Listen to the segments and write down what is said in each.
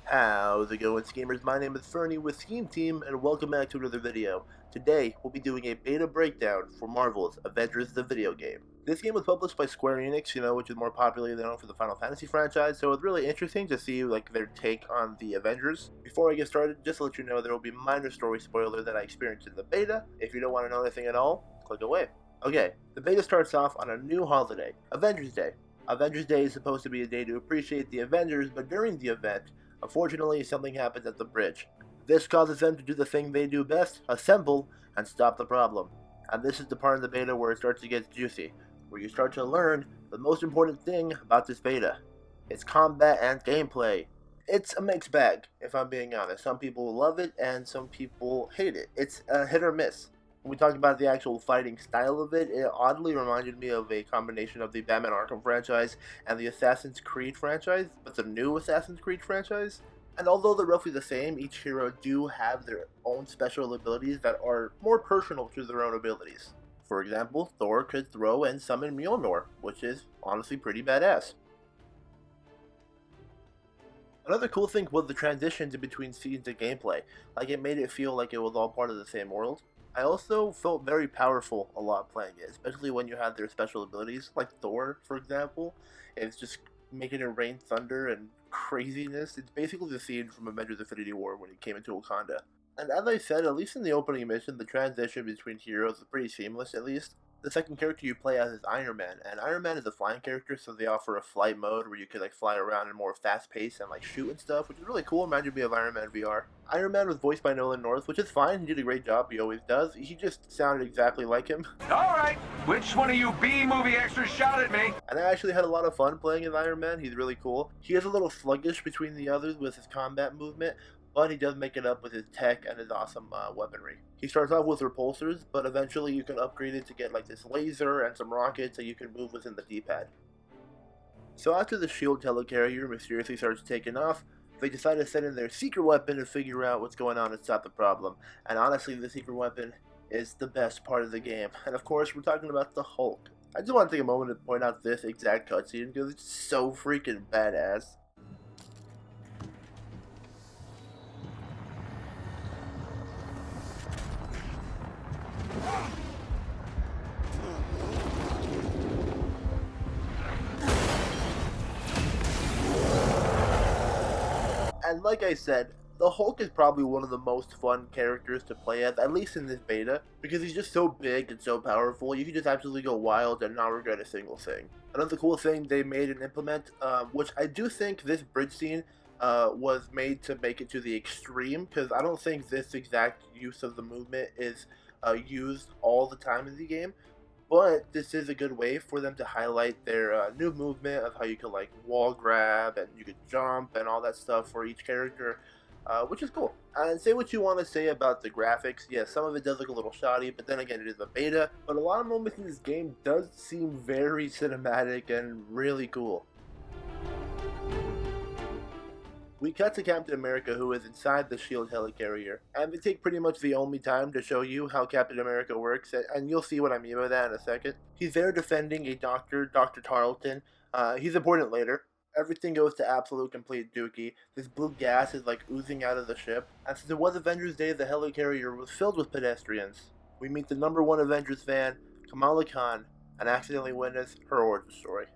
How's it going, schemers? My name is Fernie with Scheme Team, and welcome back to another video. Today, we'll be doing a beta breakdown for Marvel's Avengers the video game. This game was published by Square Enix, which is more popularly known for the Final Fantasy franchise, so it's really interesting to see their take on the Avengers. Before I get started, just to let you know, there will be minor story spoiler that I experienced in the beta. If you don't want to know anything at all, click away. Okay, the beta starts off on a new holiday, Avengers Day. Avengers Day is supposed to be a day to appreciate the Avengers, but during the event, unfortunately, something happens at the bridge. This causes them to do the thing they do best, assemble, and stop the problem. And this is the part of the beta where it starts to get juicy, where you start to learn the most important thing about this beta. It's combat and gameplay. It's a mixed bag, if I'm being honest. Some people love it, and some people hate it. It's a hit or miss. When we talk about the actual fighting style of it, it oddly reminded me of a combination of the Batman Arkham franchise and the Assassin's Creed franchise, but the new Assassin's Creed franchise. And although they're roughly the same, each hero do have their own special abilities that are more personal to their own abilities. For example, Thor could throw and summon Mjolnir, which is honestly pretty badass. Another cool thing was the transitions in between scenes and gameplay, it made it feel like it was all part of the same world. I also felt very powerful a lot playing it, especially when you have their special abilities, like Thor, for example. It's just making it rain thunder and craziness. It's basically the scene from Avengers Infinity War when he came into Wakanda. And as I said, at least in the opening mission, the transition between heroes is pretty seamless, at least. The second character you play as is Iron Man, and Iron Man is a flying character, so they offer a flight mode where you could fly around in more fast pace and shoot and stuff, which is really cool. Reminded me of Iron Man VR. Iron Man was voiced by Nolan North, which is fine. He did a great job. He always does. He just sounded exactly like him. All right, which one of you B-movie extras shot at me? And I actually had a lot of fun playing as Iron Man. He's really cool. He is a little sluggish between the others with his combat movement, but he does make it up with his tech and his awesome weaponry. He starts off with repulsors, but eventually you can upgrade it to get this laser and some rockets so you can move within the D-pad. So after the shield helicarrier mysteriously starts taking off, they decide to send in their secret weapon to figure out what's going on and stop the problem. And honestly, the secret weapon is the best part of the game. And of course, we're talking about the Hulk. I just want to take a moment to point out this exact cutscene because it's so freaking badass. And like I said, the Hulk is probably one of the most fun characters to play as, at least in this beta, because he's just so big and so powerful. You can just absolutely go wild and not regret a single thing. Another cool thing they made and implement, which I do think this bridge scene was made to make it to the extreme, because I don't think this exact use of the movement is used all the time in the game. But this is a good way for them to highlight their new movement of how you could wall grab and you could jump and all that stuff for each character, which is cool. And say what you want to say about the graphics. Yes, some of it does look a little shoddy, but then again, it is a beta. But a lot of moments in this game does seem very cinematic and really cool. We cut to Captain America, who is inside the SHIELD helicarrier, and they take pretty much the only time to show you how Captain America works, and you'll see what I mean by that in a second. He's there defending a doctor, Dr. Tarleton. He's important later. Everything goes to absolute complete dookie. This blue gas is oozing out of the ship, and since it was Avengers Day, the helicarrier was filled with pedestrians. We meet the #1 Avengers fan, Kamala Khan, and accidentally witness her origin story.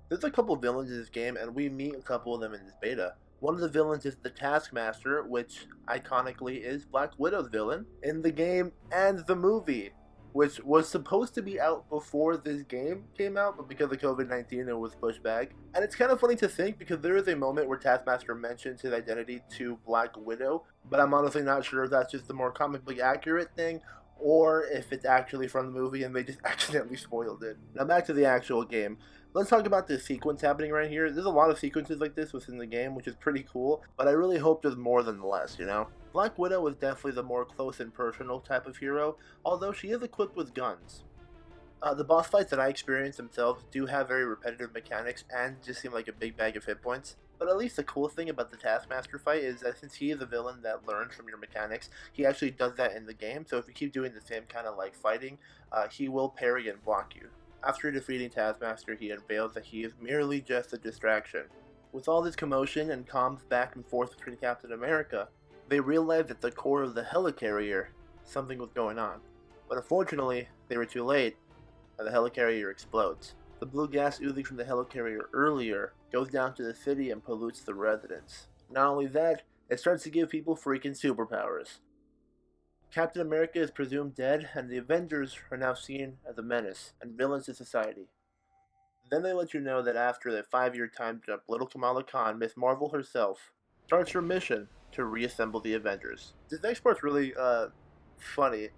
There's a couple villains in this game, and we meet a couple of them in this beta. One of the villains is the Taskmaster, which iconically is Black Widow's villain in the game and the movie, which was supposed to be out before this game came out, but because of COVID-19 it was pushed back. And it's kind of funny to think because there is a moment where Taskmaster mentions his identity to Black Widow, but I'm honestly not sure if that's just the more comically accurate thing or if it's actually from the movie and they just accidentally spoiled it. Now back to the actual game. Let's talk about this sequence happening right here. There's a lot of sequences like this within the game, which is pretty cool, but I really hope there's more than less, Black Widow is definitely the more close and personal type of hero, although she is equipped with guns. The boss fights that I experienced themselves do have very repetitive mechanics and just seem like a big bag of hit points. But at least the cool thing about the Taskmaster fight is that since he is a villain that learns from your mechanics, he actually does that in the game. So if you keep doing the same kind of fighting, he will parry and block you. After defeating Taskmaster, he unveils that he is merely just a distraction. With all this commotion and comms back and forth between Captain America, they realized at the core of the helicarrier, something was going on. But unfortunately, they were too late, and the helicarrier explodes. The blue gas oozing from the helicarrier earlier goes down to the city and pollutes the residents. Not only that, it starts to give people freaking superpowers. Captain America is presumed dead, and the Avengers are now seen as a menace and villains to society. Then they let you know that after the 5-year time jump, little Kamala Khan, Miss Marvel herself, starts her mission to reassemble the Avengers. This next part's really funny.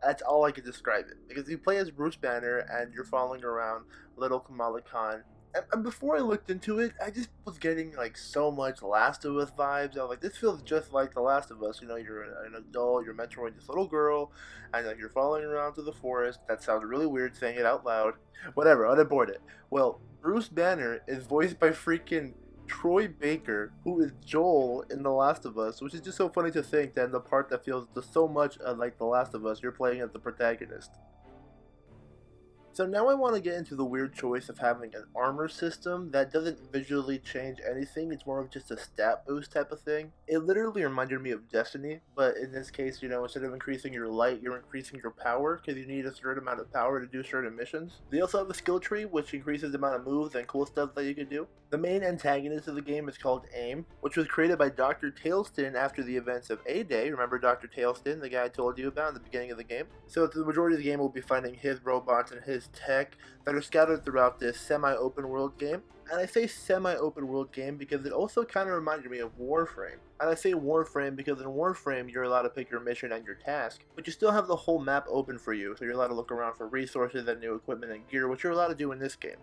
That's all I can describe it, because you play as Bruce Banner and you're following around little Kamala Khan. And before I looked into it, I just was getting like so much Last of Us vibes. I was like, this feels just like The Last of Us. You know, you're an adult, you're mentoring this little girl, and like you're following around through the forest. That sounds really weird saying it out loud. Whatever, unabort it. Well, Bruce Banner is voiced by freaking Troy Baker, who is Joel in The Last of Us, which is just so funny to think that in the part that feels just so much like The Last of Us, you're playing as the protagonist. So now I want to get into the weird choice of having an armor system that doesn't visually change anything. It's more of just a stat boost type of thing. It literally reminded me of Destiny, but in this case, you know, instead of increasing your light, you're increasing your power because you need a certain amount of power to do certain missions. They also have a skill tree which increases the amount of moves and cool stuff that you can do. The main antagonist of the game is called AIM, which was created by Dr. Tailston after the events of A-Day. Remember Dr. Tailston, the guy I told you about in the beginning of the game? So the majority of the game will be finding his robots and his tech that are scattered throughout this semi-open world game. And I say semi-open world game because it also kind of reminded me of Warframe. And I say Warframe because in Warframe you're allowed to pick your mission and your task, but you still have the whole map open for you, so you're allowed to look around for resources and new equipment and gear, which you're allowed to do in this game.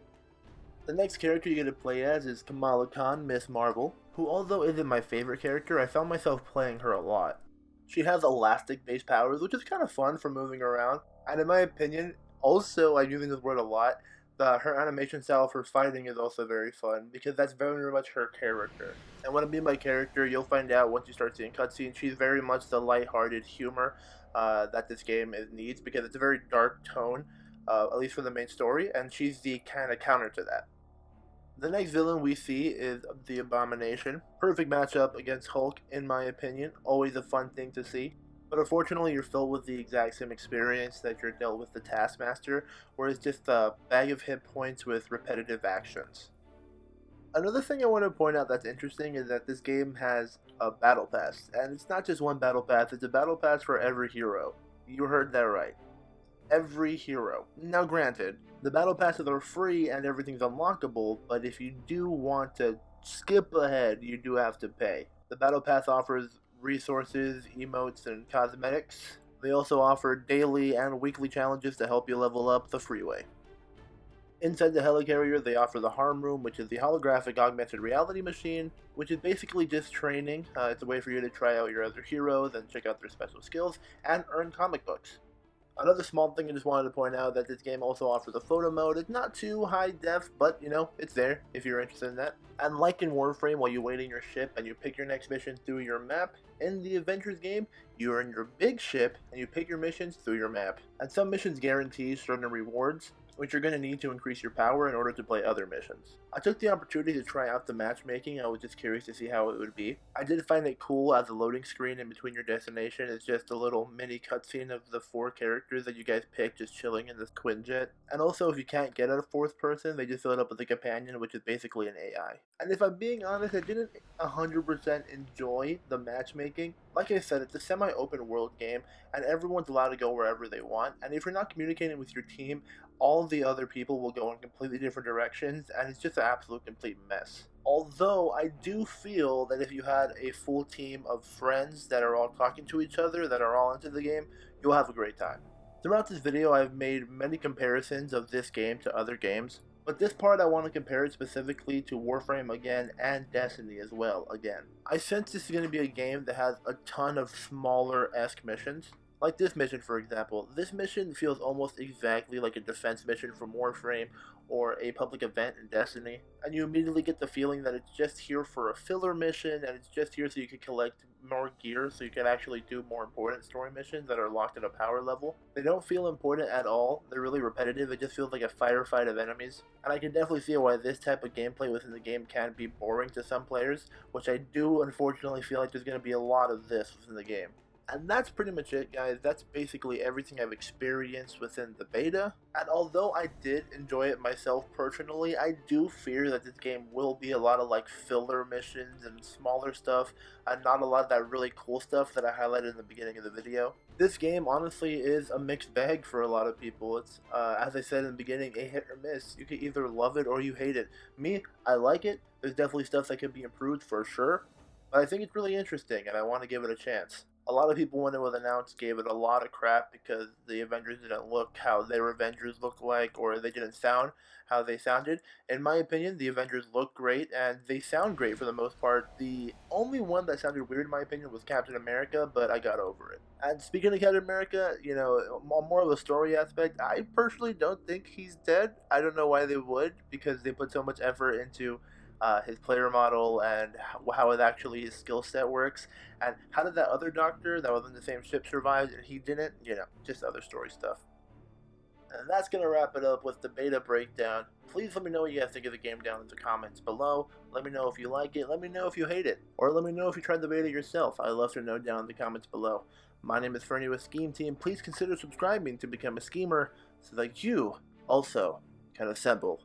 The next character you get to play as is Kamala Khan, Miss Marvel, who although isn't my favorite character, I found myself playing her a lot. She has elastic-based powers, which is kind of fun for moving around, and in my opinion, also, I'm using this word a lot, her animation style for fighting is also very fun, because that's very much her character. And what I mean by character, you'll find out once you start seeing cutscenes, she's very much the lighthearted humor that this game needs, because it's a very dark tone, at least for the main story, and she's the kind of counter to that. The next villain we see is the Abomination. Perfect matchup against Hulk, in my opinion. Always a fun thing to see. But unfortunately, you're filled with the exact same experience that you're dealt with the Taskmaster, where it's just a bag of hit points with repetitive actions. Another thing I want to point out that's interesting is that this game has a battle pass. And it's not just one battle pass, it's a battle pass for every hero. You heard that right. Every hero. Now granted, the battle passes are free and everything's unlockable, but if you do want to skip ahead, you do have to pay. The battle pass offers resources, emotes, and cosmetics. They also offer daily and weekly challenges to help you level up the freeway. Inside the helicarrier, they offer the Harm Room, which is the holographic augmented reality machine, which is basically just training. It's a way for you to try out your other heroes and check out their special skills, and earn comic books. Another small thing I just wanted to point out that this game also offers a photo mode. It's not too high def, but you know, it's there if you're interested in that. And like in Warframe, while you wait in your ship and you pick your next mission through your map, in the Avengers game, you are in your big ship and you pick your missions through your map. And some missions guarantee certain rewards, which you're going to need to increase your power in order to play other missions. I took the opportunity to try out the matchmaking. I was just curious to see how it would be. I did find it cool as a loading screen in between your destination is just a little mini cutscene of the 4 characters that you guys picked just chilling in this Quinjet. And also, if you can't get a 4th person, they just fill it up with a companion, which is basically an AI. And if I'm being honest, I didn't 100% enjoy the matchmaking. Like I said, it's a semi-open world game, and everyone's allowed to go wherever they want. And if you're not communicating with your team, all the other people will go in completely different directions, and it's just an absolute complete mess. Although, I do feel that if you had a full team of friends that are all talking to each other, that are all into the game, you'll have a great time. Throughout this video, I've made many comparisons of this game to other games, but this part I want to compare it specifically to Warframe again and Destiny as well again. I sense this is going to be a game that has a ton of smaller-esque missions. Like this mission, for example. This mission feels almost exactly like a defense mission from Warframe or a public event in Destiny, and you immediately get the feeling that it's just here for a filler mission, and it's just here so you can collect more gear so you can actually do more important story missions that are locked at a power level. They don't feel important at all, they're really repetitive, it just feels like a firefight of enemies, and I can definitely see why this type of gameplay within the game can be boring to some players, which I do unfortunately feel like there's going to be a lot of this within the game. And that's pretty much it, guys. That's basically everything I've experienced within the beta. And although I did enjoy it myself personally, I do fear that this game will be a lot of like filler missions and smaller stuff, and not a lot of that really cool stuff that I highlighted in the beginning of the video. This game honestly is a mixed bag for a lot of people. It's, as I said in the beginning, a hit or miss. You can either love it or you hate it. Me, I like it. There's definitely stuff that could be improved for sure, but I think it's really interesting and I want to give it a chance. A lot of people, when it was announced, gave it a lot of crap because the Avengers didn't look how their Avengers look like, or they didn't sound how they sounded. In my opinion, the Avengers look great and they sound great for the most part. The only one that sounded weird, in my opinion, was Captain America, but I got over it. And speaking of Captain America, you know, more of a story aspect, I personally don't think he's dead. I don't know why they would, because they put so much effort into his player model and how it actually his skill set works, and how did that other doctor that was in the same ship survive and he didn't, you know, just other story stuff. And that's going to wrap it up with the beta breakdown. Please let me know what you guys think of the game down in the comments below. Let me know if you like it, let me know if you hate it, or let me know if you tried the beta yourself. I'd love to know down in the comments below. My name is Fernie with Scheme Team. Please consider subscribing to become a schemer so that you also can assemble